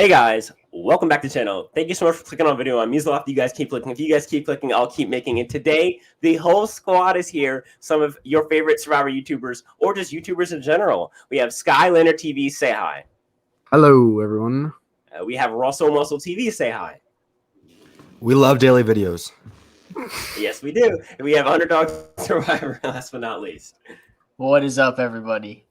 Hey guys, welcome back to the channel. Thank you so much for clicking on the video. I'm Measle. You guys keep clicking. If you guys keep clicking, I'll keep making it. Today, the whole squad is here. Some of your favorite Survivor YouTubers, or just YouTubers in general. We have Skylander TV, say hi. Hello, everyone. We have Russell Muscle TV, say hi. We love daily videos. Yes, we do. And we have Underdog Survivor, last but not least. What is up, everybody?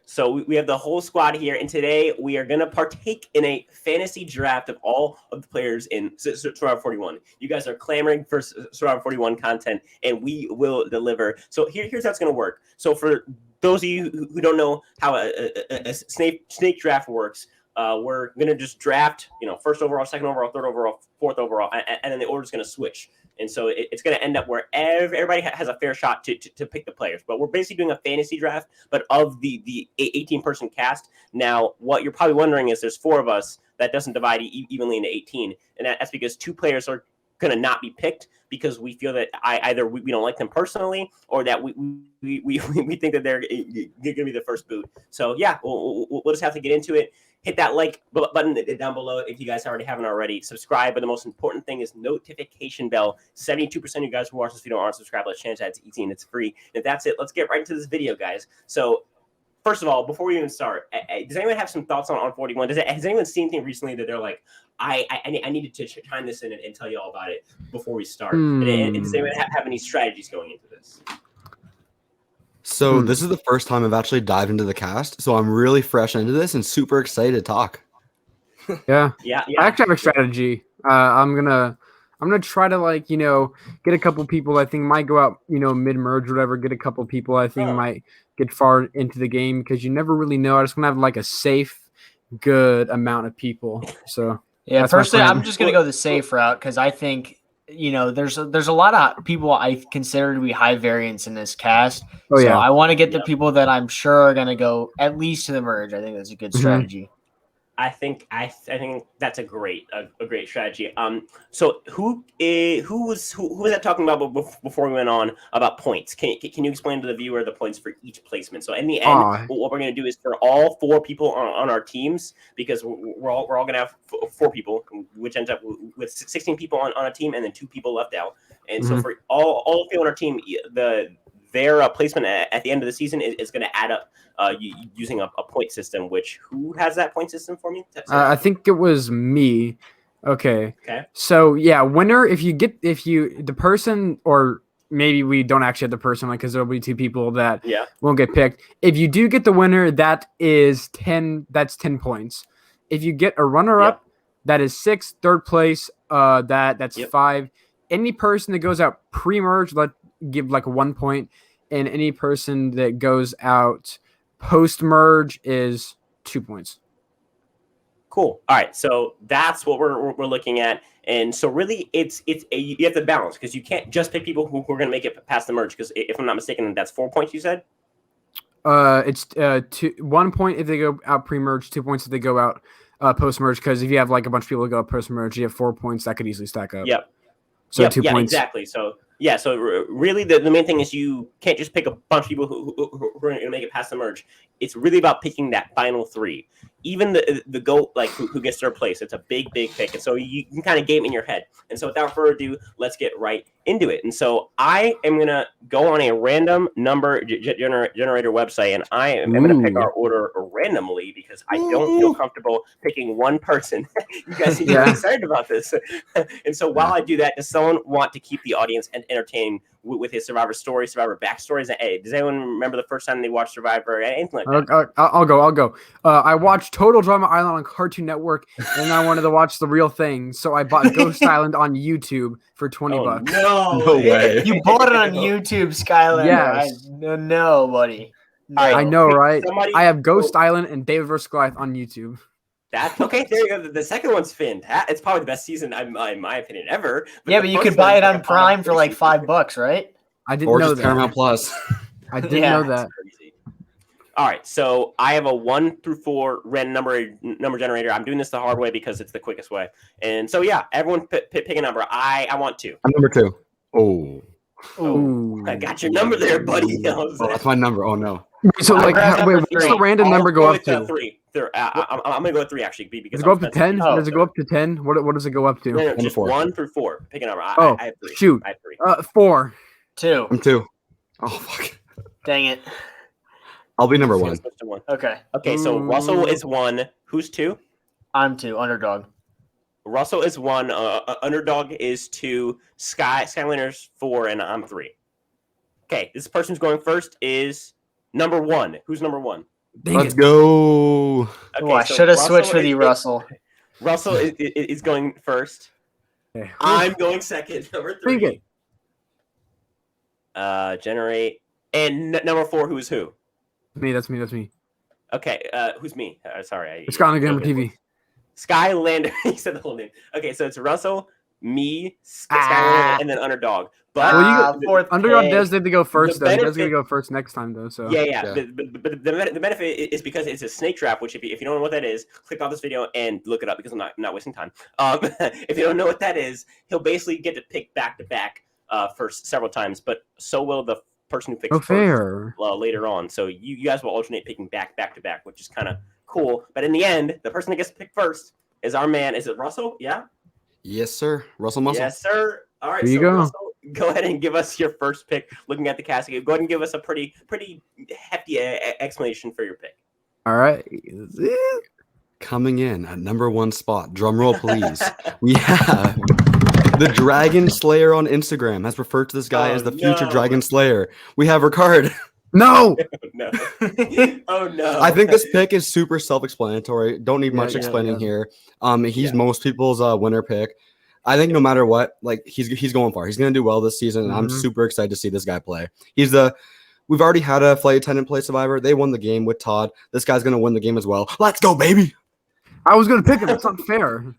So we have the whole squad here, and today we are going to partake in a fantasy draft of all of the players in Survivor 41. You guys are clamoring for Survivor 41 content, and we will deliver. So here's how it's going to work. So for those of you who don't know how a snake draft works, we're going to just draft, first overall, second overall, third overall, fourth overall, and then the order is going to switch. And so it's going to end up where everybody has a fair shot to pick the players. But we're basically doing a fantasy draft, but of the 18-person cast. Now, what you're probably wondering is there's 4 of us. That doesn't divide evenly into 18. And that's because 2 players are going to not be picked because we feel that either we don't like them personally or that we think that they're going to be the first boot. So, yeah, we'll just have to get into it. Hit that like button down below if you guys already haven't already. Subscribe, but the most important thing is notification bell. 72% of you guys who watch this video aren't subscribed. Let's change that. It's easy and it's free. And if that's it, let's get right into this video, guys. So, first of all, before we even start, does anyone have some thoughts on 41? Has anyone seen anything recently that they're like, I needed to chime this in and tell you all about it before we start? And does anyone have any strategies going into this? So this is the first time I've actually dived into the cast, so I'm really fresh into this and super excited to talk. Yeah. I actually have a Yeah. strategy. I'm gonna try to get a couple people I think might go out mid-merge or whatever. Get a couple people I think might get far into the game because you never really know. I just want to have like a safe, good amount of people. So yeah, personally, I'm just gonna go the safe route because I think there's a lot of people I consider to be high variance in this cast. So I want to get the people that I'm sure are gonna go at least to the merge. I think that's a good strategy. I think that's a great strategy. So who was that talking about before we went on about points? Can you explain to the viewer the points for each placement? So in the end, what we're going to do is for all 4 people on our teams, because we're all going to have 4 people, which ends up with 16 people on a team and then 2 people left out. And so for all people on our team, their placement at the end of the season is going to add up using a point system. Which who has that point system for me? I think it was me. Okay. So yeah, winner. If the person, or maybe we don't actually have the person, because there'll be 2 people that won't get picked. If you do get the winner, that is 10. That's 10 points. If you get a runner-up, that is 6. Third place, that's 5. Any person that goes out pre-merge, give like 1 point, and any person that goes out post-merge is 2 points. Cool. All right, so that's what we're looking at, and so really you have to balance because you can't just pick people who are going to make it past the merge. Because if I'm not mistaken, that's 4 points. You said. It's 1 point if they go out pre-merge, 2 points if they go out post-merge. Because if you have like a bunch of people that go out post-merge, you have 4 points that could easily stack up. Yep. So 2 points. Exactly. So really the main thing is you can't just pick a bunch of people who are going to make it past the merge. It's really about picking that final 3. Even the GOAT, like who gets their place, it's a big pick. And so you can kind of game it in your head. And so without further ado, let's get right into it. And so I am going to go on a random number generator website, and I am going to pick our order randomly because I don't feel comfortable picking one person. You guys seem really excited about this. And so while I do that, does someone want to keep the audience entertained with his Survivor story, Survivor backstories? Hey, does anyone remember the first time they watched Survivor or anything like that? I'll go. I watched Total Drama Island on Cartoon Network, and I wanted to watch the real thing, so I bought Ghost Island on YouTube for $20. No way. You bought it on YouTube, Skylander. Yes. No, buddy. No. I know, right? I have Ghost Island and David vs. Goliath on YouTube. That's okay. There you go. The second one's Finn. It's probably the best season, in my opinion, ever. But you could buy it on Prime for like $5, right? I didn't know that. Paramount Plus. I didn't know that. All right, so I have a 1 through 4 random number generator. I'm doing this the hard way because it's the quickest way. And so yeah, everyone pick a number. I want 2. I'm number 2. Oh. I got your number there, buddy. Oh, that's my number. Oh no. So like, what's the random number go up to? 3. I'm gonna go with 3 actually, because does it go up to 10? Does it go up to 10? What does it go up to? No, just 1 through 4. Pick a number. I have 3. Shoot. I have 3. 4. 2. I'm 2. Oh fuck. Dang it. I'll be number 1. Okay. Okay, so Russell is 1. Who's 2? I'm 2. Underdog. Russell is 1. Underdog is 2. Skyliners 4, and I'm 3. Okay, this person's going first is number 1. Who's number 1? Let's go. Okay, I should have switched with you, Russell. Russell is going first. Okay. I'm going second. Number 3. Generate. And number 4, who's who? Me. That's me. Okay. Who's me? Sorry. Skylander Gamer TV. Skylander. You said the whole name. Okay, so it's Russell, me, Skylander, and then Underdog. But Underdog does need to go first, though. He does get to go first next time, though. So yeah. But the benefit is because it's a snake trap, which if you don't know what that is, click off this video and look it up because I'm not wasting time. If you don't know what that is, he'll basically get to pick back to back for several times, but so will the person who picks first later on. So you guys will alternate picking back to back, which is kind of cool. But in the end, the person that gets to pick first is our man. Is it Russell? Yeah. Yes, sir. Russell Muscle. Yes, sir. All right. Here you go. Russell, go ahead and give us your first pick. Looking at the casket, go ahead and give us a pretty hefty explanation for your pick. All right. Coming in at number 1 spot. Drum roll, please. We have the Dragon Slayer on Instagram has referred to this guy as the future Dragon Slayer. We have Ricard. No. No. Oh no. I think this pick is super self-explanatory. Don't need much explaining here. He's most people's winner pick. I think no matter what, like he's going far. He's gonna do well this season, and I'm super excited to see this guy play. We've already had a flight attendant play Survivor. They won the game with Todd. This guy's gonna win the game as well. Let's go, baby. I was gonna pick him. It's not fair.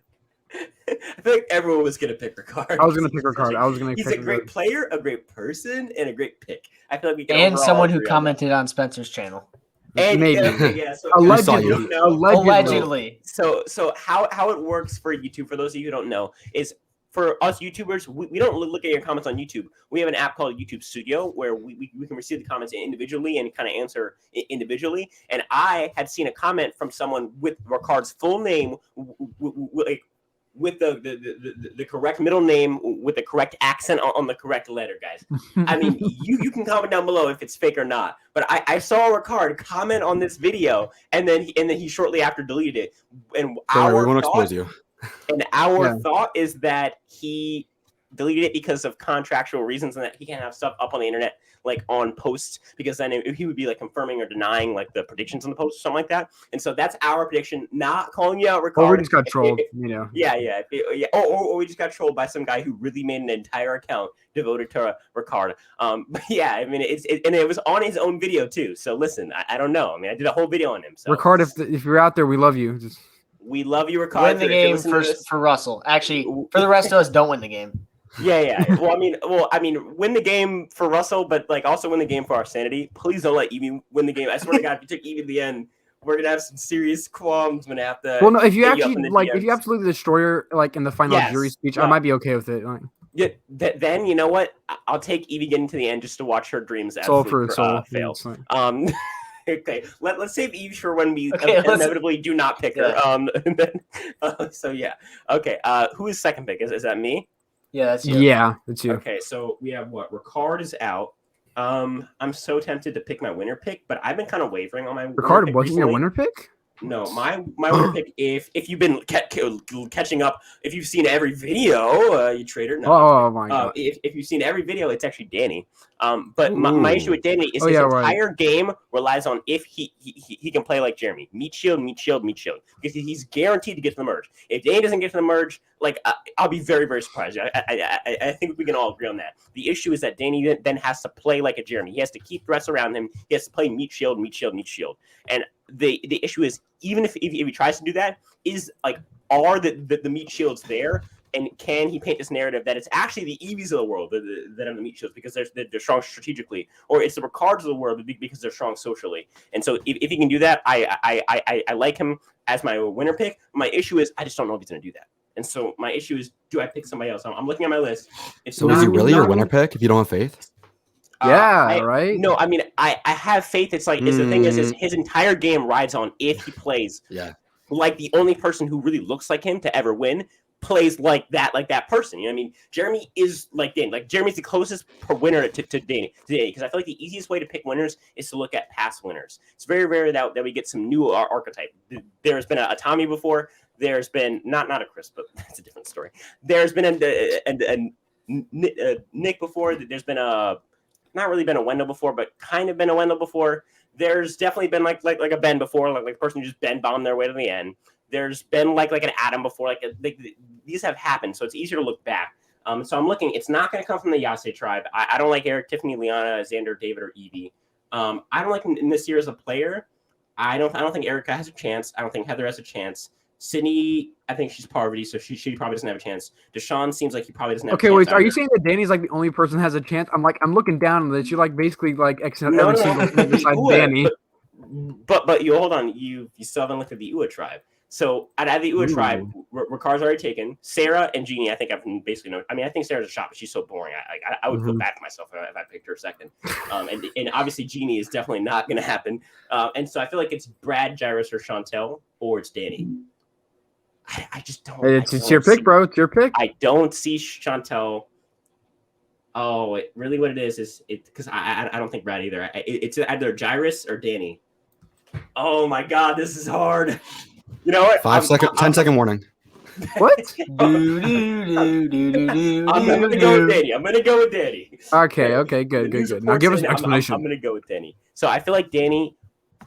I feel like everyone was gonna pick Ricard. I was gonna pick Ricard. He's a great player, a great person, and a great pick. I feel like we can. And someone who commented on Spencer's channel. And maybe. So Allegedly. So how it works for YouTube, for those of you who don't know, is for us YouTubers, we don't look at your comments on YouTube. We have an app called YouTube Studio where we can receive the comments individually and kind of answer individually. And I had seen a comment from someone with Ricard's full name, with the correct middle name, with the correct accent on the correct letter, guys. I mean, you can comment down below if it's fake or not. But I saw Ricard comment on this video, and then he shortly after deleted it. And our thought is that he deleted it because of contractual reasons and that he can't have stuff up on the internet like on posts, because then he would be like confirming or denying like the predictions on the post or something like that. And so that's our prediction, not calling you out, Ricard. Or we just got trolled, you know. Yeah. Or we just got trolled by some guy who really made an entire account devoted to Ricard. But yeah, I mean, and it was on his own video too. So listen, I don't know. I mean, I did a whole video on him. So Ricard, if you're out there, we love you. We love you, Ricard. Win the game for Russell. Actually, for the rest of us, don't win the game. Yeah. Well, I mean, win the game for Russell, but like also win the game for our sanity. Please don't let Evie win the game. I swear to God, if you took Evie to the end, we're gonna have some serious qualms. We're gonna have to. Well, no, if you actually if you absolutely destroy her like in the final jury speech, I might be okay with it. Like, yeah. Then you know what? I'll take Evie getting to the end just to watch her dreams fail. Okay, let's save Eve for when we inevitably do not pick her. So yeah. Okay. Who is second pick? Is that me? Yeah, that's you. Yeah, that's you. Okay, so we have what? Ricard is out. I'm so tempted to pick my winner pick, but I've been kind of wavering on my Ricard wasn't your winner pick? No, my winner pick. If you've been catching up, if you've seen every video, you trader. No, oh my God! If you've seen every video, it's actually Danny. But my issue with Danny is his entire game relies on if he can play like Jeremy, meat shield, because he's guaranteed to get to the merge. If Danny doesn't get to the merge, like I'll be very, very surprised. I think we can all agree on that. The issue is that Danny then has to play like a Jeremy. He has to keep threats around him. He has to play meat shield, and the issue is, even if he tries to do that, is like, are the meat shields there, and can he paint this narrative that it's actually the Eevees of the world that are the meat shields because they're strong strategically, or it's the Ricards of the world because they're strong socially. And so if he can do that, I like him as my winner pick. My issue is I just don't know if he's going to do that. And so my issue is, do I pick somebody else? I'm looking at my list. So is he really your winner pick if you don't have faith? Right. No, I mean, I have faith. It's like the thing is his entire game rides on if he plays. Like the only person who really looks like him to ever win plays like that person. You know what I mean? Jeremy is like Danny. Like Jeremy's the closest winner to Danny today, because I feel like the easiest way to pick winners is to look at past winners. It's very rare that we get some new archetype. There's been a Tommy before. There's been not a Chris, but that's a different story. There's been a Nick before. There's been not really been a Wendell before, but kind of been a Wendell before. There's definitely been like a Ben before, like a person who just Ben bombed their way to the end. There's been like an Adam before, these have happened, so it's easier to look back. So I'm looking. It's not going to come from the Yase tribe. I don't like Eric, Tiffany, Liana, Xander, David, or Evie. I don't like him in this year as a player. I don't think Erica has a chance. I don't think Heather has a chance. Sydney, I think she's poverty, so she probably doesn't have a chance. Deshaun seems like he probably doesn't have a chance. Okay, wait, so are you saying that Danny's like the only person has a chance? I'm looking down and that you like basically like accept every single thing besides Danny. But you hold on, you still haven't looked at the Ua tribe. So out of the Ua tribe, Ricardo's already taken. Sarah and Jeannie, I think I've basically known. I mean, I think Sarah's a shot, but she's so boring. I would feel bad for myself if I picked her second. And obviously Jeannie is definitely not going to happen. And so I feel like it's Brad, Jairus, or Chantel, or it's Danny. I just don't. It's your pick, bro. It's your pick. I don't see Chantel. Oh, really? What it is because I don't think Brad either. It's either Jairus or Danny. Oh my God, this is hard. You know what? 10-second warning. What? I'm gonna go with Danny. Okay, good. Now give us an explanation. I'm gonna go with Danny. So I feel like Danny.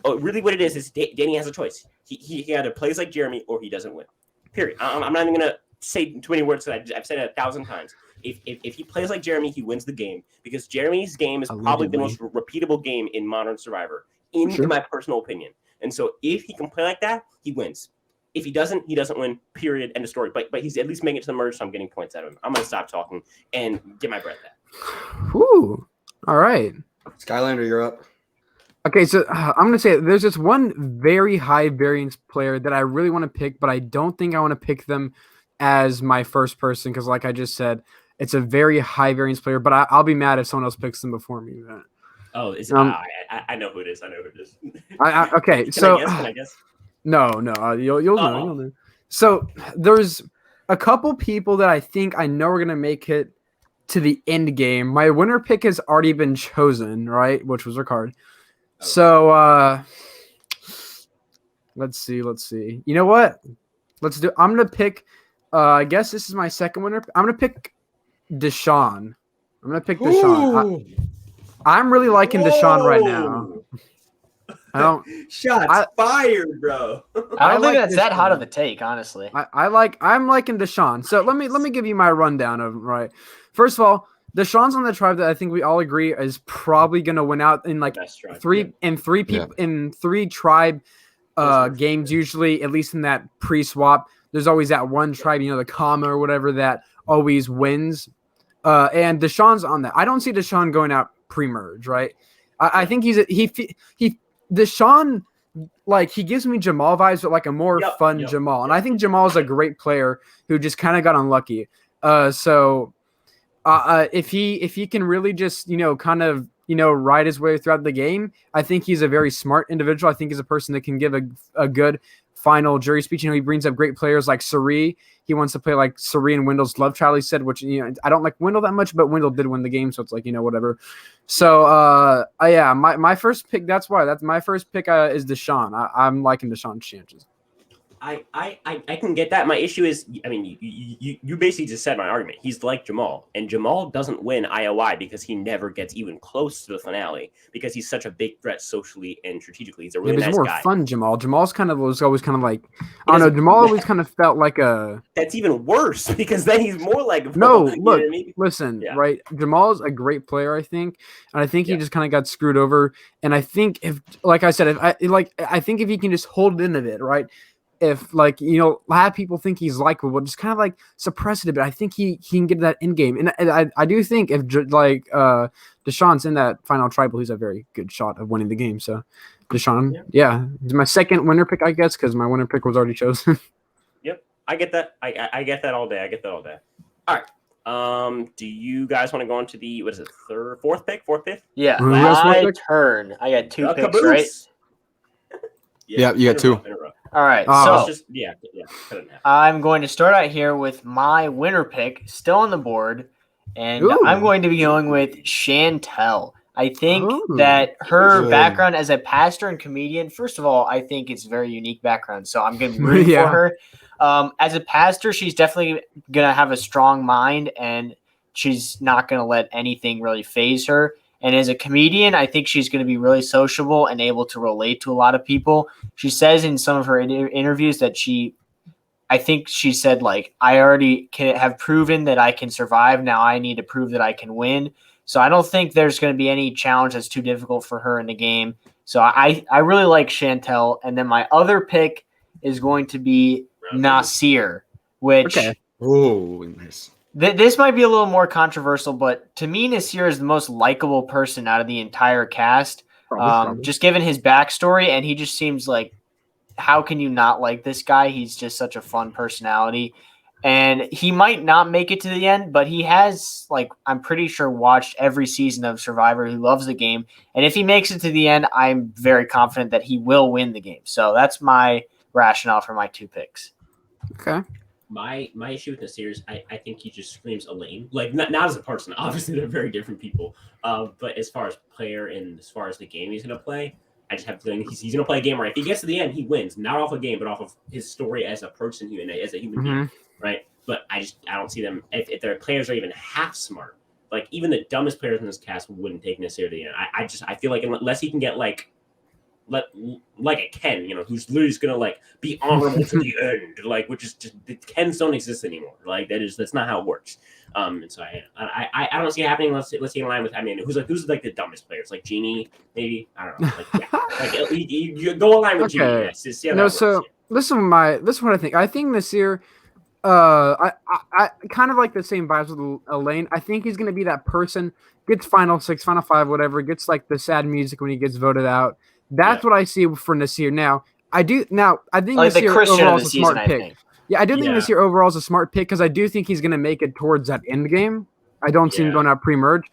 Oh, really? What it is Danny has a choice. He either plays like Jeremy or he doesn't win. Period. I'm not even gonna say too many words that I've said it 1,000 times. If he plays like Jeremy, he wins the game, because Jeremy's game is probably the most repeatable game in Modern Survivor, in my personal opinion. And so if he can play like that, he wins. If he doesn't win. Period. End of story. But he's at least making it to the merge, so I'm getting points out of him. I'm gonna stop talking and get my breath back. Whew. All right. Skylander, you're up. Okay, so I'm going to say there's this one very high variance player that I really want to pick, but I don't think I want to pick them as my first person because, like I just said, it's a very high variance player, but I'll be mad if someone else picks them before me. Oh, I know who it is. Okay, so can I guess? No, you'll know. So there's a couple people that I think I know are going to make it to the end game. My winner pick has already been chosen, right, which was Ricard. So let's see. You know what? I'm gonna pick. I guess this is my second winner. I'm gonna pick Deshaun. I'm really liking Deshaun right now. Shots fired, bro. I don't think that's that hot of a take, honestly. I'm liking Deshaun. So let me give you my rundown of right. First of all, Deshaun's on the tribe that I think we all agree is probably going to win out in like three tribe games, usually, at least in that pre-swap. There's always that one tribe, the Kama or whatever, that always wins. And Deshaun's on that. I don't see Deshaun going out pre-merge, right? I think Deshaun, like, he gives me Jamal vibes, but like a more fun Jamal. And I think Jamal's a great player who just kind of got unlucky. If he can really just, ride his way throughout the game, I think he's a very smart individual. I think he's a person that can give a good final jury speech. He brings up great players like Sari. He wants to play like Sari and Wendell's love child, he said, which, I don't like Wendell that much, but Wendell did win the game. So it's like, whatever. So, my first pick, that's my first pick is Deshaun. I'm liking Deshaun's chances. I can get that. My issue is, you basically just said my argument. He's like Jamal, and Jamal doesn't win IOI because he never gets even close to the finale because he's such a big threat socially and strategically. He's a really nice guy. He's more fun, Jamal. Jamal's was always kind of like, I don't know. Jamal always kind of felt like a. That's even worse because then he's more like. No, look, listen, right? Jamal's a great player, I think, and I think he just kind of got screwed over. And I think I think if he can just hold it in a bit, right? If have people think he's likable, just kind of like suppress it a bit. I think he can get that in game, and I do think if Deshaun's in that final tribal, he's a very good shot of winning the game. So Deshaun, it's my second winner pick, I guess, because my winner pick was already chosen. Yep, I get that. I get that all day. All right, Do you guys want to go on to the fourth pick? Yeah, my turn. I got 2 picks, caboose. Right? Yeah, you got 2. All right, so I'm going to start out here with my winner pick still on the board, and I'm going to be going with Chantel. I think that her background as a pastor and comedian, first of all, I think it's a very unique background, so I'm going to be rooting for her. As a pastor, she's definitely going to have a strong mind, and she's not going to let anything really faze her. And as a comedian, I think she's going to be really sociable and able to relate to a lot of people. She says in some of her interviews that I think she said, like, I already have proven that I can survive. Now I need to prove that I can win. So I don't think there's going to be any challenge that's too difficult for her in the game. So I really like Chantel. And then my other pick is going to be Nasir, which nice. This might be a little more controversial, but to me, Nasir is the most likable person out of the entire cast. Just given his backstory, and he just seems like, how can you not like this guy? He's just such a fun personality. And he might not make it to the end, but he has, like, I'm pretty sure watched every season of Survivor. He loves the game. And if he makes it to the end, I'm very confident that he will win the game. So that's my rationale for my 2 picks. Okay. My issue with Nasir is I think he just screams Elaine. Like, not as a person. Obviously, they're very different people. But as far as player and as far as the game he's going to play, I just have to think he's going to play a game where if he gets to the end, he wins. Not off a game, but off of his story as a person, as a human being. Right? But I don't see them, if their players are even half smart, like even the dumbest players in this cast wouldn't take Nasir to the end. I feel like unless he can get like a Ken, who's literally just gonna like be honorable to the end, like, which is just, the Kens don't exist anymore. Like that's not how it works. And so I don't see it happening. Let's see in line with, who's like the dumbest players, like Genie, maybe, I don't know, like you go in line with Genie. Yeah, so this is what I think. I think Nasir. I kind of like the same vibes with Elaine. I think he's gonna be that person, gets final 6, final 5, whatever, gets like the sad music when he gets voted out. That's what I see for Nasir. Now I think like Nasir overall is a smart pick. Yeah, I do think Nasir overall is a smart pick because I do think he's gonna make it towards that end game. I don't see him going out pre-merge.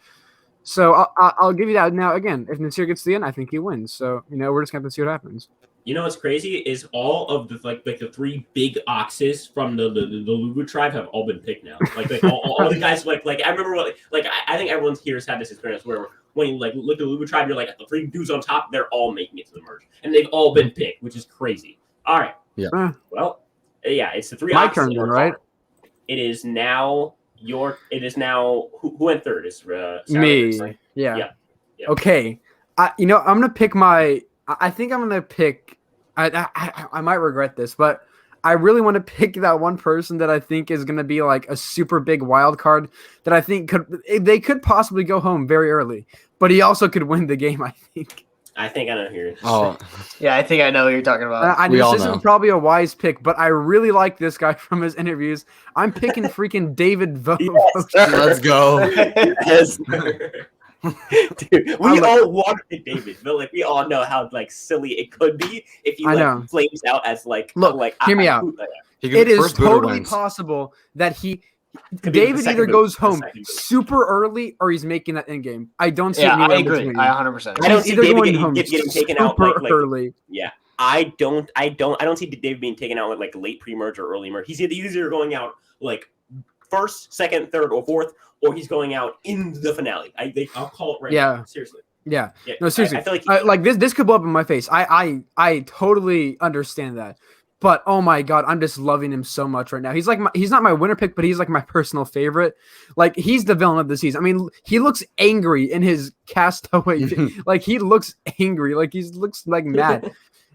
So I'll give you that. Now again, if Nasir gets to the end, I think he wins. So we're just gonna have to see what happens. What's crazy is all of the like the 3 big oxes from the Lugu tribe have all been picked now. Like all the guys like I remember I think everyone here has had this experience where when you like look at the Lugu tribe, you're like the 3 dudes on top, they're all making it to the merge, and they've all been picked, which is crazy. All right. Yeah. Well, it's the 3 my oxes. My turn, right? It is now who went third? Is me? Yeah. Okay. I'm gonna pick my. I think I'm gonna pick. I might regret this, but I really want to pick that one person that I think is gonna be like a super big wild card that I think they could possibly go home very early, but he also could win the game. I think I know who you're. Oh, yeah, I think I know who you're talking about. This isn't probably a wise pick, but I really like this guy from his interviews. I'm picking freaking David Vogt. Yes, let's go. Yes. Dude, we all want to pick David, but like we all know how like silly it could be if he flames out as like. Look, hear me out. It is totally possible that David either goes home super early or he's making that end game. I don't see. I agree. I 100%. I don't see David getting taken out like early. Yeah, I don't see David being taken out like late pre-merge or early merge. He's either going out like first, second, third, or fourth, or he's going out in the finale. I'll call it right now. Seriously. Yeah. No, seriously. I feel like this could blow up in my face. I totally understand that. But oh my god, I'm just loving him so much right now. He's not my winner pick, but he's like my personal favorite. Like he's the villain of the season. I mean, he looks angry in his Castaway. Like he looks angry. Like he looks like mad.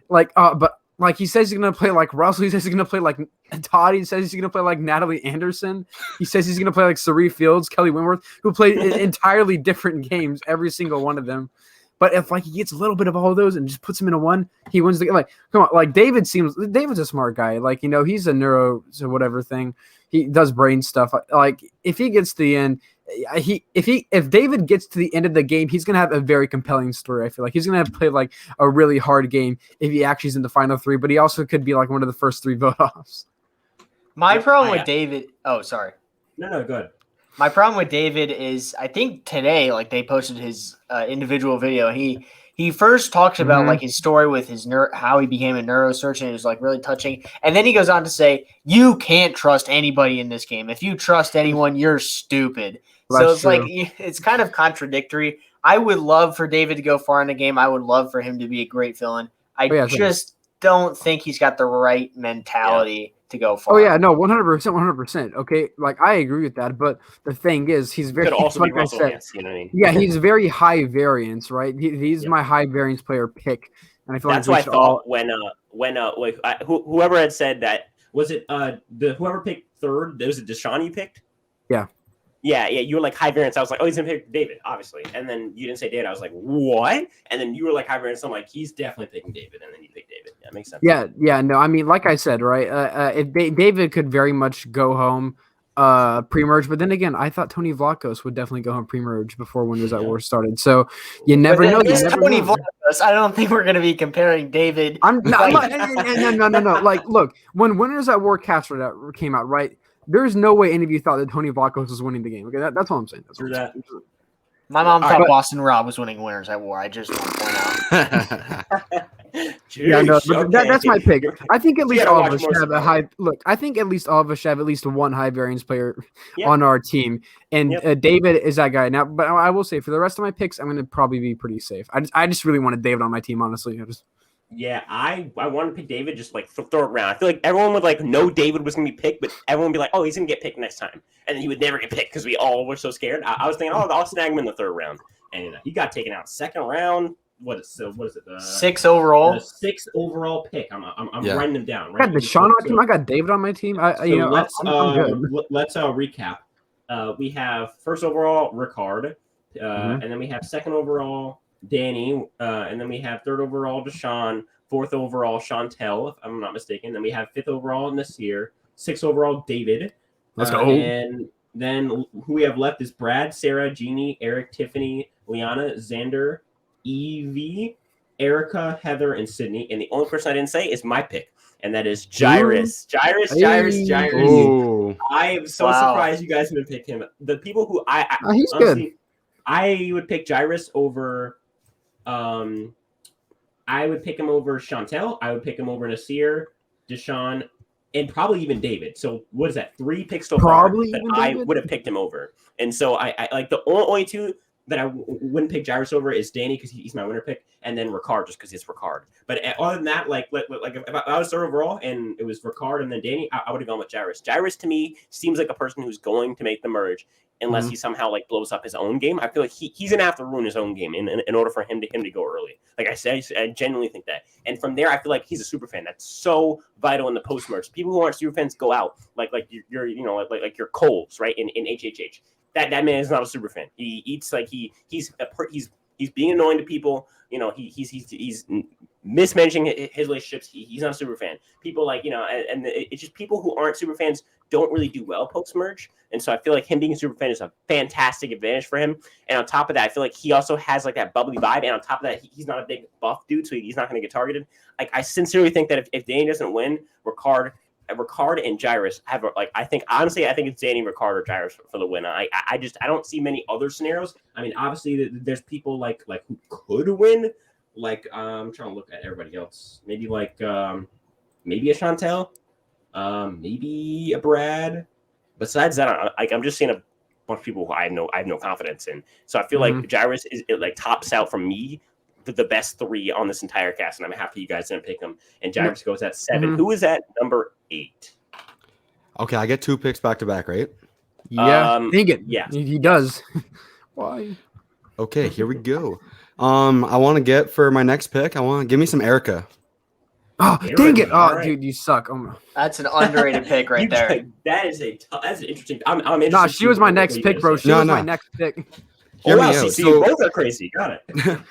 But like he says he's gonna play like Russell. He says he's gonna play like Todd. He says he's gonna play like Natalie Anderson. He says he's gonna play like Sari Fields, Kelly Winworth, who played entirely different games, every single one of them. But if like he gets a little bit of all of those and just puts him in a one, he wins the game. Like, come on, like David's a smart guy. Like, he's a neuro so whatever thing. He does brain stuff. Like if he gets to the end, if David gets to the end of the game, he's gonna have a very compelling story. I feel like he's gonna have to play like a really hard game if he actually is in the final 3. But he also could be like one of the first 3 vote offs. My problem with David. Oh, sorry. No, go ahead. My problem with David is I think today, like they posted his individual video. He first talks about like his story with his how he became a neurosurgeon. It was like really touching, and then he goes on to say, "You can't trust anybody in this game. If you trust anyone, you're stupid." That's so it's true. like it's kind of contradictory. I would love for David to go far in the game. I would love for him to be a great villain. I just don't think he's got the right mentality to go far. Oh yeah, no, 100%, 100%. Okay, like I agree with that, but the thing is, he's very like I said, you know what I mean? Yeah, he's very high variance, right? He's my high variance player pick, and I feel that's like what I thought when whoever had said that was it whoever picked third, was it Deshaun you picked? Yeah. Yeah, you were like high variance. I was like, oh, he's gonna pick David, obviously. And then you didn't say David. I was like, what? And then you were like high variance. I'm like, he's definitely picking David. And then you picked David. Yeah, makes sense. Yeah. No, I mean, like I said, right? If David could very much go home pre-merge, but then again, I thought Tony Vlachos would definitely go home pre-merge before Winners at War started. So you never know. Tony Vlachos. I don't think we're going to be comparing David. No. Like, look, when Winners at War cast came out, right? There's no way any of you thought that Tony Vlachos was winning the game. Okay, that's all I'm saying. My mom thought Boston Rob was winning Winners at War. I just want to point out. That's my pick. I think at least all of us have a high look. I think at least all of us have at least one high variance player on our team, and David is that guy now. But I will say for the rest of my picks, I'm going to probably be pretty safe. I just really wanted David on my team, honestly. Yeah, I want to pick David, just like throw it around. I feel like everyone would like know David was going to be picked, but everyone would be like, oh, he's going to get picked next time. And then he would never get picked because we all were so scared. I was thinking, I'll snag him in the third round. And he got taken out second round. What is it? 6 overall. 6 overall pick. I'm writing them down. I got Deshaun on my team. I got David on my team. Let's recap. We have first overall Ricard, and then we have second overall Danny, and then we have third overall Deshaun, fourth overall Chantel, if I'm not mistaken. Then we have fifth overall Nasir, sixth overall David. Let's go. And then who we have left is Brad, Sarah, Jeannie, Eric, Tiffany, Liana, Xander, Evie, Erica, Heather, and Sydney. And the only person I didn't say is my pick, and that is Jairus. Jairus. Oh. I am so surprised you guys didn't pick him. The people who he's honestly, good. I would pick Jairus over. I would pick him over Chantel. I would pick him over Nasir, Deshaun, and probably even David. So what is that? 3 picks so far that I would have picked him over. And so I like the only 2 that I wouldn't pick Jairus over is Danny because he's my winner pick, and then Ricard just because it's Ricard. But other than that, like if I was third overall and it was Ricard and then Danny, I would have gone with Jairus. Jairus to me seems like a person who's going to make the merge unless he somehow like blows up his own game. I feel like he's gonna have to ruin his own game in order for him to go early. Like I said, I genuinely think that. And from there, I feel like he's a super fan. That's so vital in the post merge. People who aren't super fans go out like you're like your Coles, right? In HHH. That man is not a super fan. He eats like he's being annoying to people. You know, he's mismanaging his relationships. He's not a super fan. People like, you know, and it's just people who aren't super fans don't really do well post merge. And so I feel like him being a super fan is a fantastic advantage for him. And on top of that, I feel like he also has like that bubbly vibe. And on top of that, he's not a big buff dude, so he's not going to get targeted. Like I sincerely think that if Danny doesn't win, Ricard and Jairus have I think it's Danny, Ricard, or Jairus for the win. I don't see many other scenarios. I mean, obviously there's people like who could win. Like I'm trying to look at everybody else. Maybe maybe a Chantel, maybe a Brad. Besides that, I'm just seeing a bunch of people who I have no confidence in. So I feel like Jairus is like tops out from me. The best 3 on this entire cast, and I'm happy you guys didn't pick him. And Jairus goes at 7. Who is at number 8? Okay, I get 2 picks back to back, right? Yeah, think it. Yeah, he does. Why? Okay, here we go. I want to get for my next pick. I want to give me some Erica. Oh, dang it! Oh, right. Dude, you suck. Oh, that's an underrated pick right there. That's an interesting. I'm interested. Nah, she was my next pick, bro. She was my next pick. Hear me out. So both are crazy. Got it.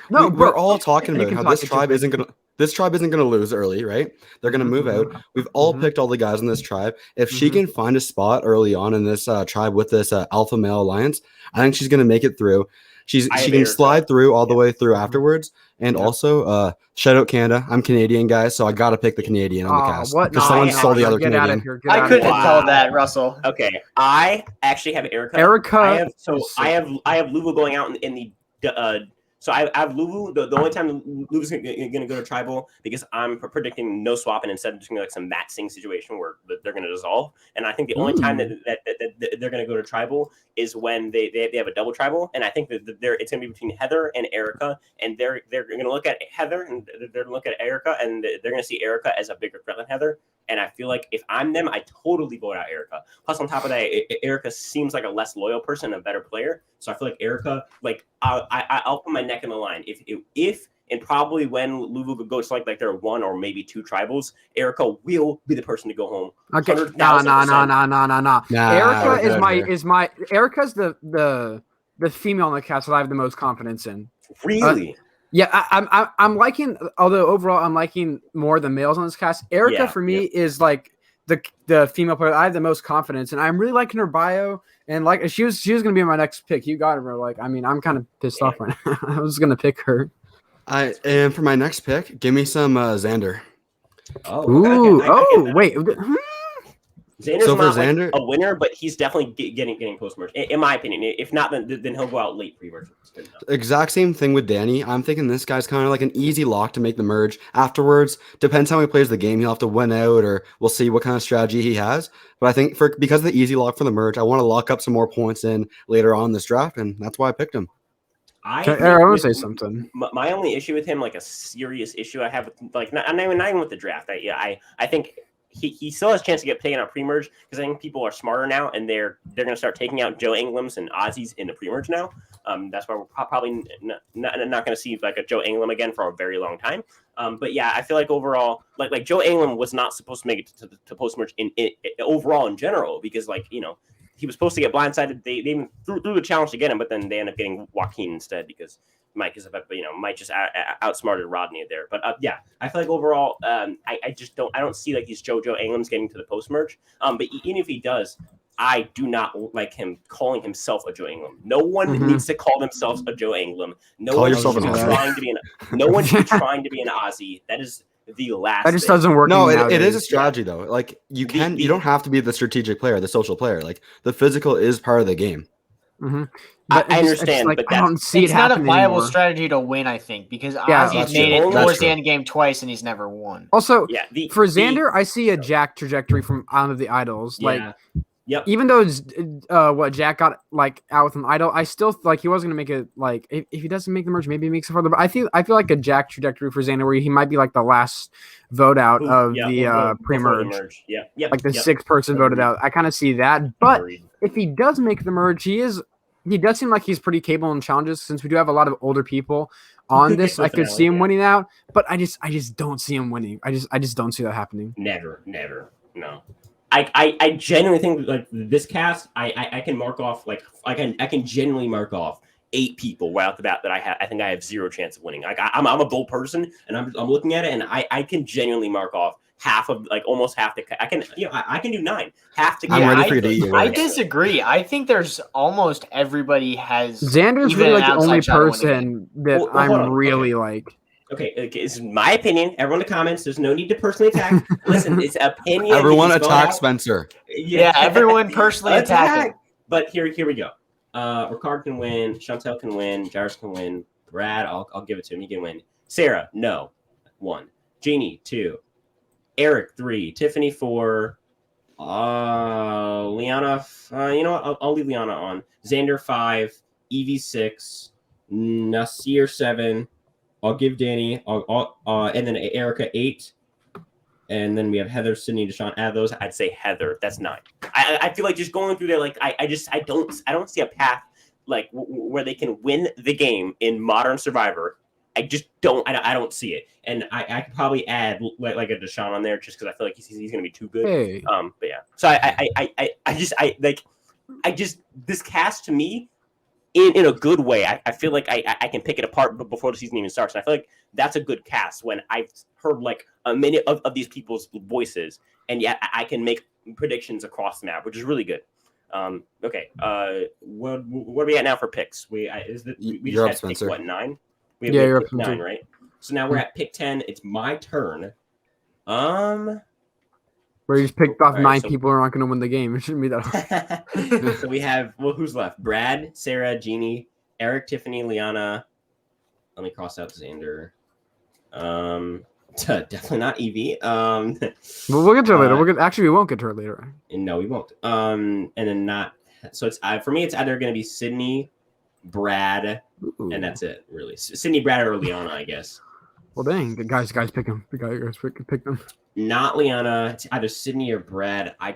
No, we're all talking about how this tribe isn't gonna lose early, right? They're gonna move out. We've all picked all the guys in this tribe. If she can find a spot early on in this tribe with this alpha male alliance, I think she's gonna make it through. She can slide through all the way through afterwards. And also, shout out Canada. I'm Canadian, guys, so I got to pick the Canadian on the cast. Because someone stole the other Canadian. I couldn't have called that, Russell. Okay, I actually have Erica. I have Luvu going out in the so I have Luvu. The only time Luvu's going to go to tribal because I'm predicting no swap and instead just going to like some maxing situation where they're going to dissolve. And I think the only time that they're going to go to tribal is when they have a double tribal. And I think that it's going to be between Heather and Erica, and they're going to look at Heather and they're going to look at Erica, and they're going to see Erica as a bigger threat than Heather. And I feel like if I'm them, I totally vote out Erica. Plus, on top of that, Erica seems like a less loyal person, a better player. So I feel like Erica, like I'll put my neck in the line. If and probably when Luvu goes to like their one or maybe two tribals, Erica will be the person to go home. Okay, no. Erica's the female in the cast that I have the most confidence in. Really? Yeah, I'm liking. Although overall, I'm liking more the males on this cast. Erica for me is like the female player I have the most confidence, and I'm really liking her bio. And like she was gonna be my next pick. You got her. Like, I mean, I'm kind of pissed off right now. I was gonna pick her. And for my next pick, give me some Xander. Wait. Xander's not like a winner, but he's definitely getting post-merge, in my opinion. If not, then he'll go out late pre-merge. Exact same thing with Danny. I'm thinking this guy's kind of like an easy lock to make the merge. Afterwards, depends how he plays the game. He'll have to win out, or we'll see what kind of strategy he has. But I think because of the easy lock for the merge, I want to lock up some more points in later on in this draft, and that's why I picked him. I want to say something. My only issue with him, like a serious issue I have with, like, not even with the draft. I think he still has a chance to get taken out pre-merge because I think people are smarter now and they're going to start taking out Joe Inglams and Aussies in the pre-merge now. That's why we're probably not going to see like a Joe Inglam again for a very long time. But yeah, I feel like overall, like Joe Inglam was not supposed to make it to post-merge in overall in general because he was supposed to get blindsided. They even threw the challenge to get him, but then they ended up getting Joaquin instead because Mike just outsmarted Rodney there. But yeah, I feel like overall, I don't see like these Joe Inglams getting to the post merge. But even if he does, I do not like him calling himself a Joe Ingram. No one needs to call themselves a Joe Ingram. No one should be trying to be an Aussie. That is the last. That just doesn't work. No, it is a strategy though. Like you don't have to be the strategic player, the social player. Like the physical is part of the game. Mm-hmm. But I understand, like, but I don't see it's it not a viable anymore. strategy to win. I think because Ozzy's made it towards the end game twice and he's never won. Also, for Xander, I see a Jack trajectory from out of the idols. Like, even though what Jack got like out with an idol, I still like he was gonna make it. Like if he doesn't make the merge, maybe he makes it further. But I feel like a Jack trajectory for Xander, where he might be like the last vote out of the pre-merge. Like the sixth person voted out. I kind of see that, but if he does make the merge, he does seem like he's pretty capable in challenges. Since we do have a lot of older people on this, I could see him winning out. But I just don't see him winning. I just don't see that happening. Never, no. I genuinely think like this cast, I can mark off I can genuinely mark off 8 people right off the bat that I think I have zero chance of winning. Like I'm a bold person and I'm looking at it and I can genuinely mark off half of almost half the I can do 9 half the. I'm ready for you to eat. I disagree. I think there's almost everybody has. Xander's really like the only person that I'm really like. Okay, it's my opinion. Everyone in the comments, there's no need to personally attack. Listen, it's opinion. Everyone attack Spencer. Yeah, everyone personally attack. But here we go. Ricard can win. Chantel can win. Jairus can win. Brad, I'll give it to him. He can win. Sarah, no. 1. Jeannie, 2. Eric, 3. Tiffany, 4. Liana, you know what? I'll leave Liana on. Xander, 5. Evie, 6. Nasir, 7. I'll give Danny, and then Erica 8, and then we have Heather, Sydney, Deshaun. Out of those, I'd say Heather. That's 9. I feel like just going through there, like I don't see a path like where they can win the game in Modern Survivor. I just don't. I don't see it, and I could probably add like a Deshaun on there just because I feel like he's going to be too good. Hey. But yeah. So I just this cast to me. In a good way, I feel like I can pick it apart before the season even starts. And I feel like that's a good cast when I've heard like a minute of these people's voices, and yet I can make predictions across the map, which is really good. Okay. What are we at now for picks? We just had pick, what, 9? You're up pick 9, right? So now we're at pick 10. It's my turn. Where you just picked off 9 people who are not going to win the game. It shouldn't be that hard. So we have, who's left? Brad, Sarah, Jeannie, Eric, Tiffany, Liana. Let me cross out Xander. Definitely not Evie. Well, we'll get to her later. Actually, we won't get to her later. No, we won't. And then not. So it's for me. It's either going to be Sydney, Brad, and that's it. Really, Sydney, Brad, or Liana, I guess. Well, dang, guys, pick them. Guys, pick them. Not Liana. It's either Sydney or Brad. I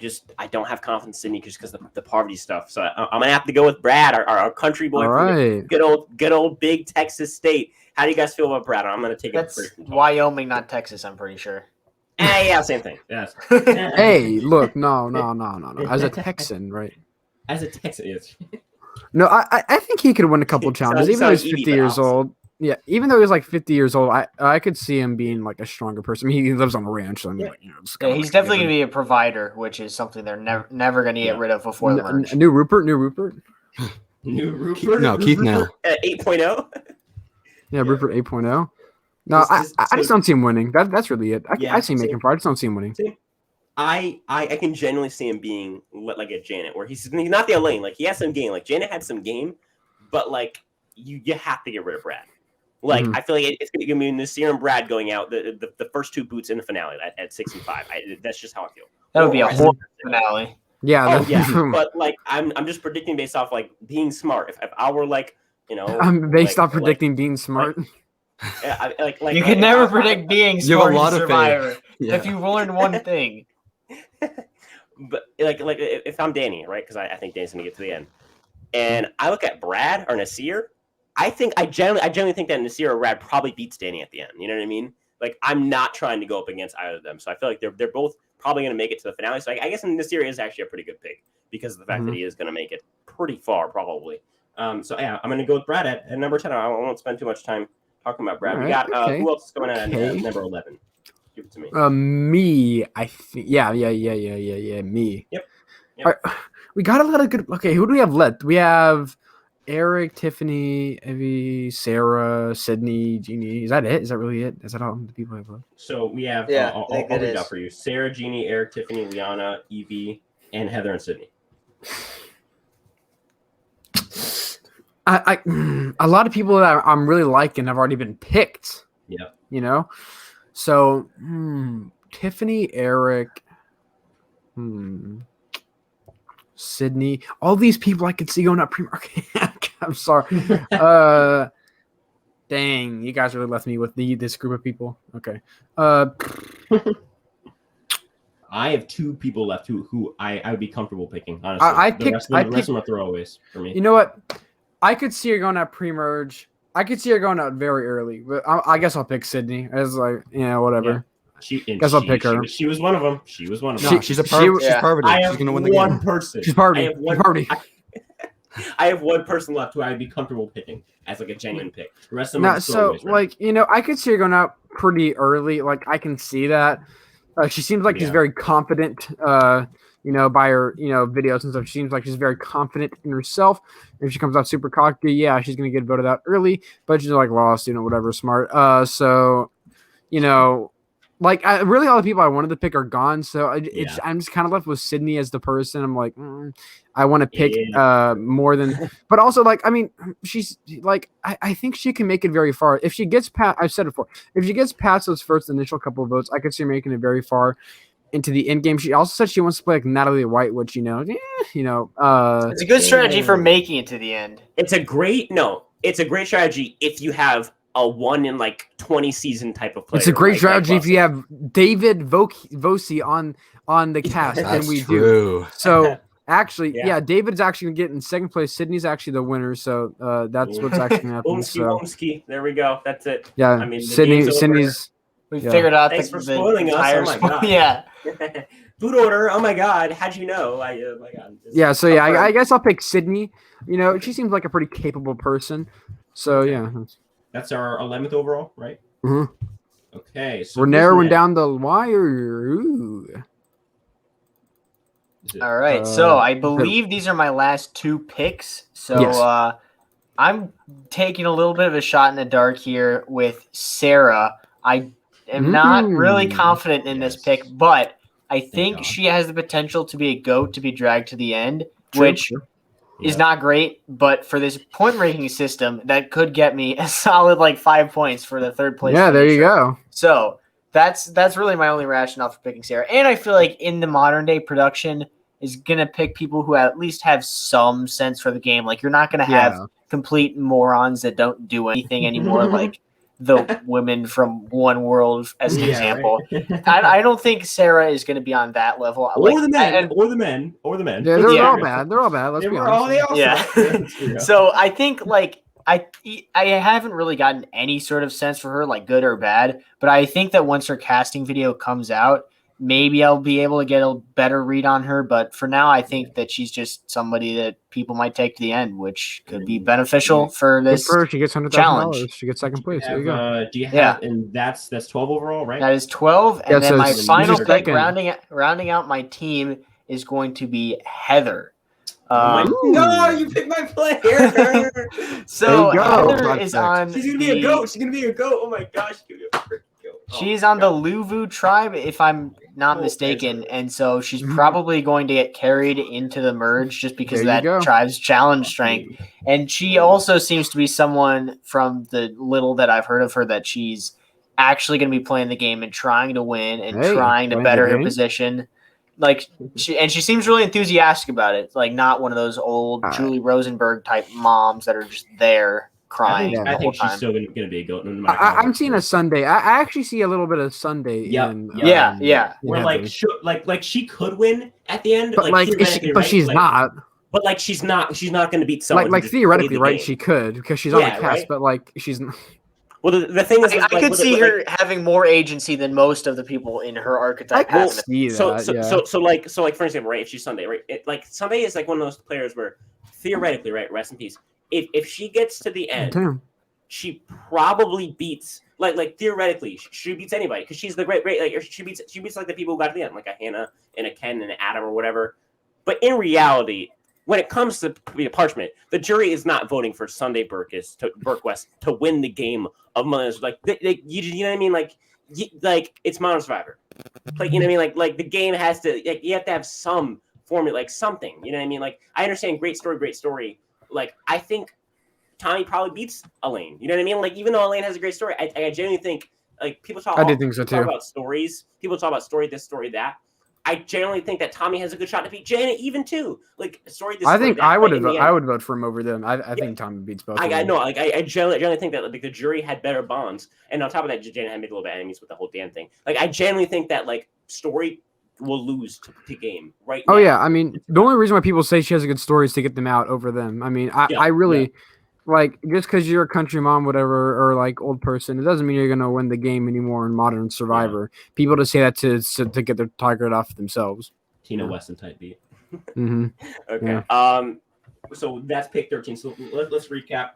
don't have confidence in Sydney just because the poverty stuff. So I'm gonna have to go with Brad, our country boy. All right. Good old big Texas state. How do you guys feel about Brad? I'm gonna take it. That's Wyoming, not Texas. I'm pretty sure. Yeah, same thing. Yes. Hey, look, no. As a Texan, right? As a Texan, yes. No, I think he could win a couple challenges, even though he's 50 years old. Yeah, even though he's like 50 years old, I could see him being like a stronger person. I mean, he lives on a ranch, so I mean, like, he's definitely gonna be a provider, which is something they're never gonna get rid of before the merge. New Rupert. New Rupert. No, Keith now. 8.0. Yeah, Rupert 8.0. No, I just don't see him winning. That's really it. I see him making far. I just don't see him winning. I can genuinely see him being like a Janet, where he's not the Elaine. Like, he has some game. Like, Janet had some game, but like you have to get rid of Brad. Like, I feel like it's going to be Nasir and Brad going out the first 2 boots in the finale at 6 and 5. That's just how I feel. That would be a horrible finale. Yeah, but like I'm just predicting based off like being smart. If I were like, I'm based off predicting being smart. You can never predict being smart in Survivor if you learned one thing. But like if I'm Danny, right? Because I think Danny's going to get to the end, and I look at Brad or Nasir. I genuinely think that Nasir or Brad probably beats Danny at the end. You know what I mean? Like, I'm not trying to go up against either of them. So I feel like they're both probably going to make it to the finale. So I guess Nasir is actually a pretty good pick because of the fact that he is going to make it pretty far, probably. So yeah, I'm going to go with Brad at number 10. I won't spend too much time talking about Brad. Right, we got who else is going on at number 11? Give it to me. Me, I think. Yeah. Me. Yep. Right, we got a lot of good. Okay, who do we have left? We have Eric, Tiffany, Evie, Sarah, Sydney, Jeannie. Is that it? Is that really it? Is that all the people I have left? So we have, I'll read it out for you. Sarah, Jeannie, Eric, Tiffany, Liana, Evie, and Heather and Sydney. A lot of people that I'm really liking have already been picked. Yeah. So Tiffany, Eric, Sydney, all these people I could see going up pre-market. I'm sorry. Dang, you guys really left me with this group of people. Okay. I have 2 people left who I would be comfortable picking, honestly. The rest of them are throwaways for me. You know what? I could see her going out pre-merge. I could see her going out very early, but I guess I'll pick Sydney. As whatever. Yeah. I'll pick her. She was one of them. She's a part. She's Parvati. She's gonna win the game. Person. She's Parvati. I have one person left who I'd be comfortable picking as like a genuine pick. The rest of them I could see her going out pretty early. Like, I can see that. She seems like she's very confident. By her, videos and stuff. She seems like she's very confident in herself. If she comes out super cocky, she's gonna get voted out early. But she's like lost, whatever, smart. Really all the people I wanted to pick are gone. So I'm just kind of left with Sydney as the person. I'm like, I want to pick more than, but also she's like, I think she can make it very far. If she gets past, I've said it before, if she gets past those first initial couple of votes, I could see her making it very far into the end game. She also said she wants to play like Natalie White, which, it's a good strategy for making it to the end. It's a great strategy if you have a 1 in 20 season type of player. It's a great strategy if you have David Voci on the cast, and we do. So actually, David's actually going to get in second place. Sydney's actually the winner, so that's what's actually happening. Boomski. There we go. That's it. Yeah, I mean, Sydney's. We figured out. Thanks for spoiling us. Oh my god. Yeah. Food order. Oh my god. How'd you know? Oh my god. So I guess I'll pick Sydney. She seems like a pretty capable person. So yeah. That's our 11th overall, right? Mm-hmm. Okay. So we're narrowing down the wire. Ooh. All right, so I believe these are my last 2 picks. So I'm taking a little bit of a shot in the dark here with Sarah. I am not really confident in this pick, but I think she has the potential to be a GOAT to be dragged to the end, which is not great. But for this point ranking system, that could get me a solid 5 points for the 3rd place. Yeah, there you go. So that's really my only rationale for picking Sarah. And I feel like in the modern day production is going to pick people who at least have some sense for the game. Like, you're not going to have complete morons that don't do anything anymore, like the women from One World as an example. Right. I don't think Sarah is going to be on that level. Or the men. Yeah, they're all bad. They're all bad. Let's be honest. Yeah. So I think I haven't really gotten any sort of sense for her, good or bad, but I think that once her casting video comes out, maybe I'll be able to get a better read on her. But for now, I think that she's just somebody that people might take to the end, which could be beneficial for this she gets $100,000. She gets 2nd place. There you go. Do you have? And that's 12 overall, right? That is 12. And then my final pick, rounding out my team, is going to be Heather. No, you picked my player. So Heather is on. She's gonna be a GOAT. She's gonna be a GOAT. Oh my gosh, she's on the Luvu tribe, if I'm not mistaken, and so she's probably going to get carried into the merge just because of that tribe's challenge strength. And she also seems to be someone, from the little that I've heard of her, that she's actually going to be playing the game and trying to win and trying to better her position. She seems really enthusiastic about it. Not one of those old Julie Rosenberg type moms that are just there crying. I think she's still going to be a GOAT. No I'm seeing a Sunday. I actually see a little bit of Sunday. Yeah. Where she could win at the end, but she's not. But she's not going to beat someone. Theoretically, right? She could, because she's on the cast, but she's not. Well, the thing is, I could see her having more agency than most of the people in her archetype have. So, for example, right? If she's Sunday, right? Sunday is one of those players where theoretically, right? Rest in peace. If she gets to the end, she probably beats theoretically she beats anybody, because she's the great she beats the people who got to the end, like a Hannah and a Ken and an Adam or whatever. But in reality, when it comes to Parchment, the jury is not voting for Sunday Burquest to win the game of Mothers. You know what I mean? It's Modern Survivor. You know what I mean? The game has to, you have to have some formula, something. You know what I mean? I understand great story. I think Tommy probably beats Elaine. You know what I mean? Even though Elaine has a great story, I genuinely think people talk. I did think so too. Talk about stories. People talk about story this, story that. I generally think that Tommy has a good shot to beat Janet, even too. Story this. I think I would vote for him over them. I think Tommy beats both. I know. I generally think that the jury had better bonds, and on top of that, Janet had made a little bit of enemies with the whole Dan thing. I generally think that story will lose to game right now. Oh yeah, I mean, the only reason why people say she has a good story is to get them out over them. I mean, I really just because you're a country mom, whatever, or old person, it doesn't mean you're gonna win the game anymore in Modern Survivor. Yeah. People just say that to get their target off themselves. Tina Weston type beat. Mm-hmm. Okay. Yeah. So that's pick 13. So let's recap.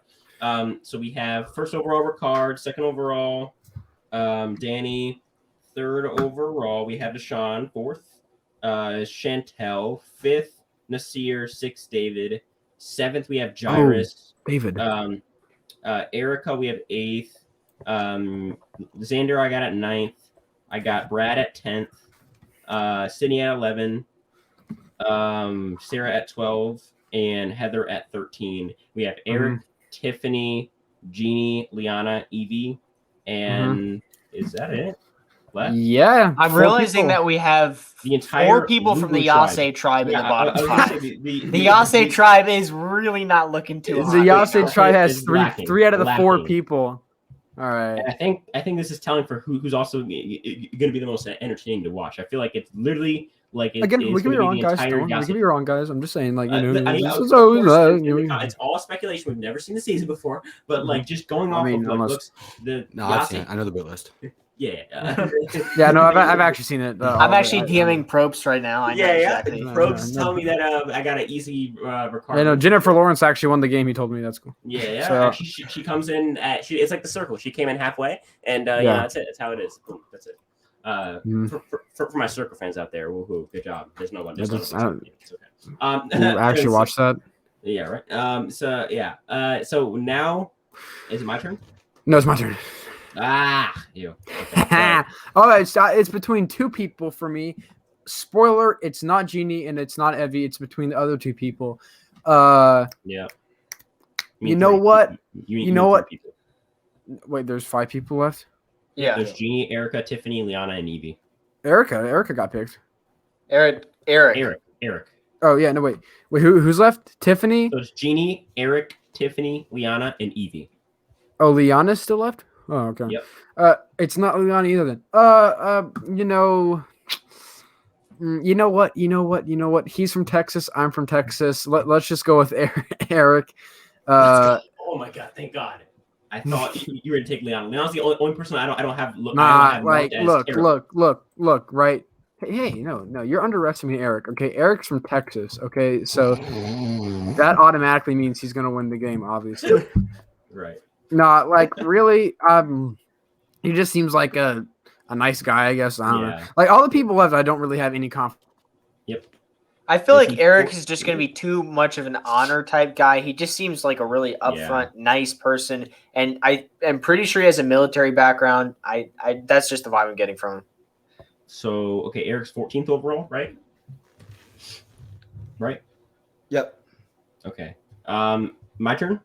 So we have first overall Ricard, second overall Danny, third overall we have Deshaun, fourth Chantel, fifth Nasir, sixth David, seventh we have Jairus. David. Erica, we have eighth. Xander, I got at ninth. I got Brad at 10th. Sydney at 11. Sarah at 12. And Heather at 13. We have Eric, Tiffany, Jeannie, Liana, Evie. And is that it? Left? Yeah. I'm realizing that we have the entire 4 people from the Yase tribe in the bottom 5. The Yase tribe is really not looking too hot. The Yase tribe has three out of the 4 people. All right. And I think this is telling for who's also going to be the most entertaining to watch. I feel like it's literally again, we can be wrong, guys. We can be wrong, guys. I'm just saying, it's all speculation. We've never seen the season before, but just going off looks. I've seen it. I know the boot list. Yeah. Yeah, no, I've actually seen it. I'm actually DMing Probst right now. I know exactly. Probst telling me that I got an easy record. Yeah, no, Jennifer Lawrence actually won the game. He told me. That's cool. Yeah. So, she comes in it's like the circle. She came in halfway, and that's it. That's how it is. Boom, that's it. For my circle fans out there, woohoo, good job. There's no one. There's no one. It's okay. You actually watched that? Yeah, right. So now, is it my turn? No, it's my turn. You. Okay, it's between two people for me. Spoiler: it's not Jeannie and it's not Evie. It's between the other two people. Yeah. You know what? You know what? Wait, there's 5 people left. Yeah. There's Jeannie, Erica, Tiffany, Liana, and Evie. Erica got picked. Eric. Oh yeah, no wait. Who's left? Tiffany. So it's Jeannie, Eric, Tiffany, Liana, and Evie. Oh, Liana's still left. Oh, okay. Yep. It's not Liana either then. You know what? He's from Texas. I'm from Texas. Let's just go with Eric. Oh my God! Thank God. I thought you were gonna take Liana. Liana's the only person I don't have. Look, right. Hey, no, you're underestimating Eric. Okay, Eric's from Texas. Okay, so that automatically means he's gonna win the game, obviously. Right. No, really, he just seems like a nice guy, I guess. I don't know. Like all the people left, I don't really have any confidence. Yep. I feel like Eric is just going to be too much of an honor type guy. He just seems like a really upfront, nice person, and I am pretty sure he has a military background. I that's just the vibe I'm getting from him. So okay, Eric's 14th overall, right? Right. Yep. Okay. My turn.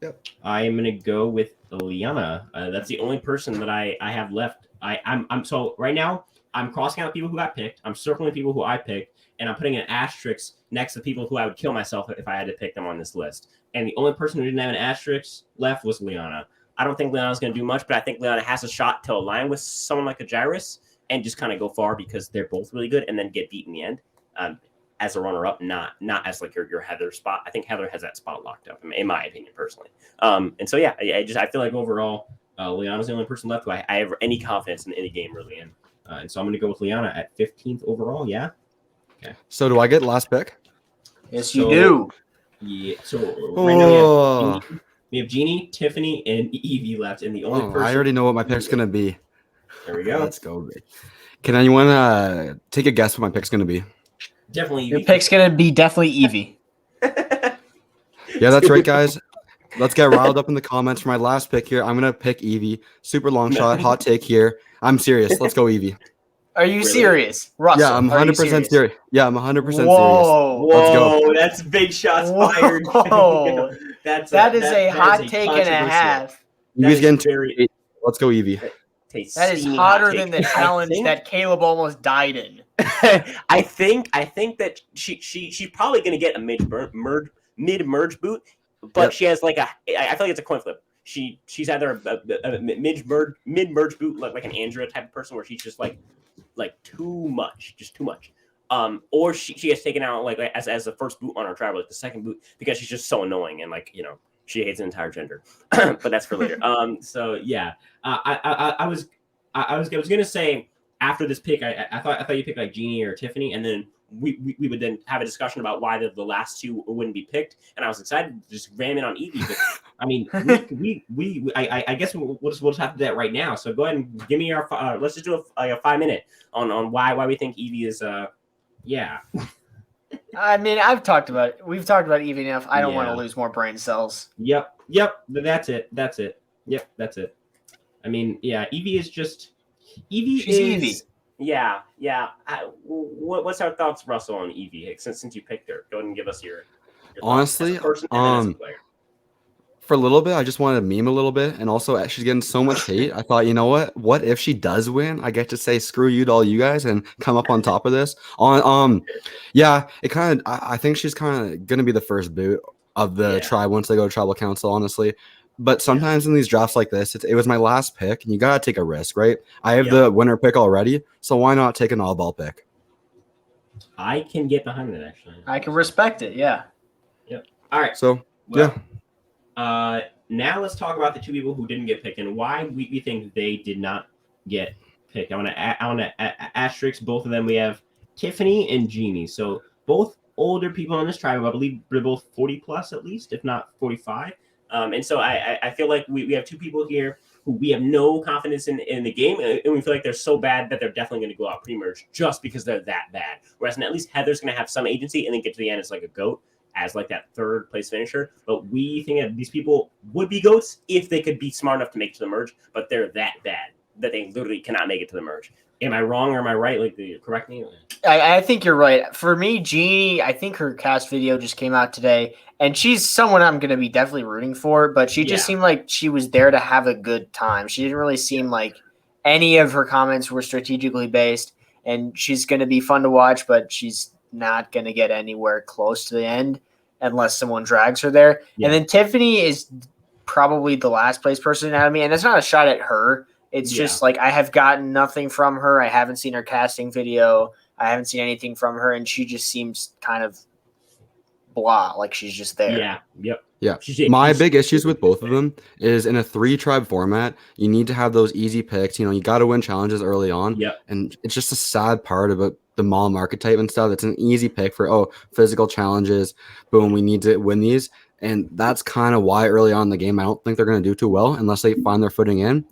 Yep. I am gonna go with Liana. That's the only person that I have left. I'm so right now I'm crossing out people who got picked. I'm circling people who I picked, and I'm putting an asterisk next to people who I would kill myself if I had to pick them on this list. And the only person who didn't have an asterisk left was Liana. I don't think Liana's gonna do much, but I think Liana has a shot to align with someone like a Gyrus and just kind of go far because they're both really good, and then get beat in the end. As a runner-up, not as like your Heather spot. I think Heather has that spot locked up, in my opinion, personally. And so I feel like overall, Liana's the only person left who I have any confidence in any game really in. And so I'm going to go with Liana at 15th overall. Yeah. Okay. So do I get last pick? Yes, you do. Yeah. So right now we have Jeannie, Tiffany, and Evie left, and the only person. I already know what my pick's gonna be. There we go. Let's go. Can anyone take a guess what my pick's gonna be? Definitely Evie. Your pick's gonna be definitely Evie. Yeah, that's right, guys. Let's get riled up in the comments for my last pick here. I'm gonna pick Evie. Super long shot, hot take here. I'm serious. Let's go, Evie. Are you serious, Russell? Yeah, I'm 100% serious. Yeah, I'm 100% serious. Whoa, let's go. That's big shots fired. that is a hot take and a half. Evie's getting very. Let's go, Evie. That is hotter than the challenge that Caleb almost died in. I think that she's probably gonna get a mid merge boot, but she has like I feel like it's a coin flip. She's either a mid merge boot like an Andrea type of person where she's just like too much, or she has taken out like as the first boot on her tribe, like the second boot, because she's just so annoying and she hates an entire gender. But that's for later. So yeah, I was gonna say after this pick, I thought you picked like Jeannie or Tiffany, and then we would then have a discussion about why the last two wouldn't be picked. And I was excited to just ram it on Evie. But I mean, I guess we'll just have to do that right now. So go ahead and give me our let's just do a 5-minute on why we think Evie is yeah. I mean, we've talked about Evie enough. I don't want to lose more brain cells. Yep. That's it. Yep, that's it. I mean, yeah, Evie is just She's Evie. Yeah. What's our thoughts, Russell, on Evie? Since you picked her, go ahead and give us your honestly, thoughts as a person and as a player. For a little bit, I just wanted to meme a little bit, and also she's getting so much hate. I thought, you know what? What if she does win? I get to say screw you to all you guys and come up on top of this. Yeah, it kind of. I think she's kind of gonna be the first boot of the tribe once they go to tribal council, honestly. But sometimes in these drafts like this, it was my last pick, and you gotta take a risk, right? I have the winner pick already, so why not take an oddball pick? I can get behind that, actually. I can respect it. Yeah. Yep. All right. So yeah. Now let's talk about the two people who didn't get picked and why we think they did not get picked. I want to asterisk both of them. We have Tiffany and Jeannie. So both older people in this tribe. I believe they're both 40 plus at least, if not 45. And so I feel like we have two people here who we have no confidence in the game, and we feel like they're so bad that they're definitely going to go out pre-merge just because they're that bad. Whereas at least Heather's going to have some agency and then get to the end as like a GOAT, as like that third place finisher. But we think that these people would be GOATs if they could be smart enough to make it to the merge, but they're that bad that they literally cannot make it to the merge. Am I wrong or am I right? Like, correct me? I think you're right. For me, Jeannie, I think her cast video just came out today, and she's someone I'm going to be definitely rooting for, but she just seemed like she was there to have a good time. She didn't really seem like any of her comments were strategically based, and she's going to be fun to watch, but she's not going to get anywhere close to the end unless someone drags her there. Yeah. And then Tiffany is probably the last place person out of me, and it's not a shot at her. It's just like I have gotten nothing from her. I haven't seen her casting video. I haven't seen anything from her, and she just seems kind of blah, like she's just there. Yeah. Yep. Yeah. My big issues with both of them is in a 3-tribe format, you need to have those easy picks. You got to win challenges early on. Yep. And it's just a sad part about the mom archetype and stuff. It's an easy pick for, physical challenges. Boom, we need to win these. And that's kind of why early on in the game, I don't think they're going to do too well unless they find their footing in.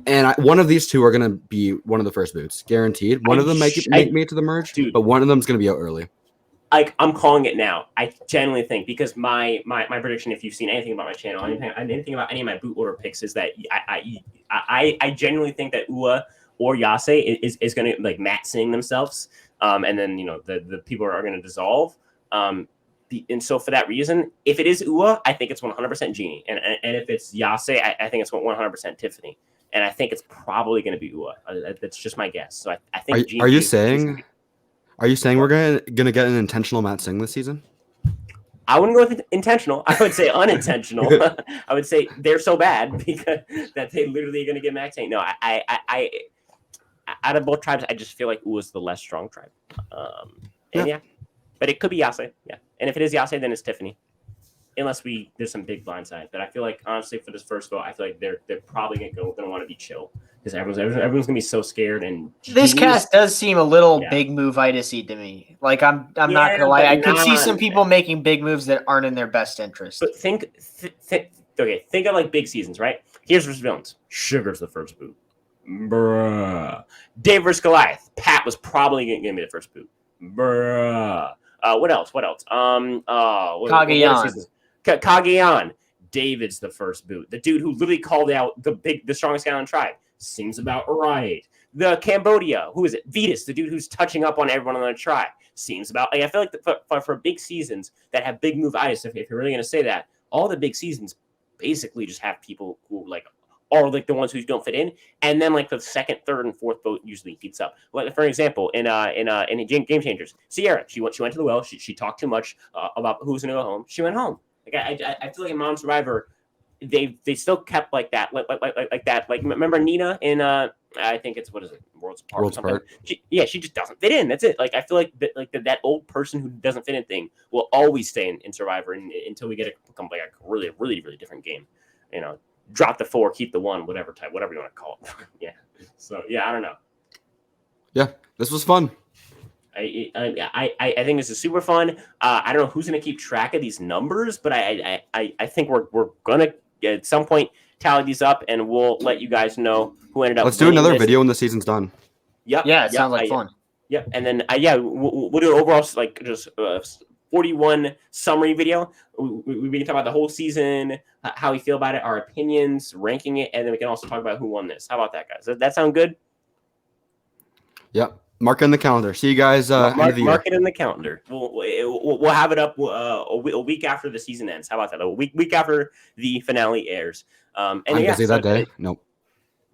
And one of these two are going to be one of the first boots, guaranteed. One of them make me it to the merge, but one of them is going to be out early. I'm calling it now. I genuinely think, because my prediction, if you've seen anything about my channel, anything about any of my boot order picks, is that I genuinely think that Ua or Yase is going to like Matt Sing themselves, and then the people are going to dissolve. And so for that reason, if it is Ua, I think it's 100% Jeannie, and if it's Yase, I think it's 100% Tiffany. And I think it's probably going to be Ua. That's just my guess. So I think. Are you saying we're gonna get an intentional Matt Sing this season? I wouldn't go with intentional. I would say unintentional. I would say they're so bad because that they literally are going to get Matt Sing. No, I out of both tribes, I just feel like Ua's the less strong tribe. But it could be Yase. Yeah, and if it is Yase, then it's Tiffany. Unless there's some big blindside, but I feel like honestly for this first vote, I feel like they're probably gonna want to be chill because everyone's gonna be so scared. And this cast does seem a little big move-itis-y to me. Like I'm not gonna lie, I could see some people making big moves that aren't in their best interest. But think of like big seasons, right? Here's versus villains. Sugar's the first boot. Bruh. Dave versus Goliath. Pat was probably gonna be the first boot. Bruh. What else? Kagayan. Kagayan, David's the first boot. The dude who literally called out the strongest guy on tribe. Seems about right. The Cambodia, who is it? Vetus, the dude who's touching up on everyone on the tribe. Seems about. I feel like for big seasons that have big move-itis, if you're really going to say that, all the big seasons basically just have people who like are like the ones who don't fit in, and then like the second, third, and fourth vote usually heats up. Like for example, in Game Changers, Sierra, she went to the well. She talked too much about who's going to go home. She went home. Like I feel like in Mom Survivor, they still kept like that, like that. Like remember Nina in I think it's Worlds Apart. She just doesn't fit in. That's it. Like I feel like that old person who doesn't fit in thing will always stay in Survivor until we get it become like a really really really different game. Drop the 4, keep the 1, whatever you want to call it. Yeah. So yeah, I don't know. Yeah, this was fun. I think this is super fun. I don't know who's going to keep track of these numbers, but I think we're going to at some point tally these up, and we'll let you guys know who ended up. Let's do another video when the season's done. Yep. Yeah, it sounds like fun. Yep. And then we'll do an overall like just 41 summary video. We can talk about the whole season, how we feel about it, our opinions, ranking it, and then we can also talk about who won this. How about that, guys? Does that sound good? Yep. Mark it in the calendar. See you guys. Mark it in the calendar. We'll have it up a week after the season ends. How about that? A week after the finale airs. I'm busy that day. Nope.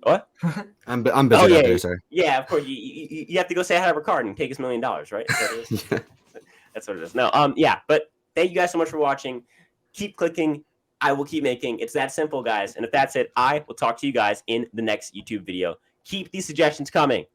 What? I'm busy that day. Sorry. Yeah, of course. You have to go say hi to Ricard and take his $1 million, right? That's what it is. No. Yeah. But thank you guys so much for watching. Keep clicking. I will keep making. It's that simple, guys. And if that's it, I will talk to you guys in the next YouTube video. Keep these suggestions coming.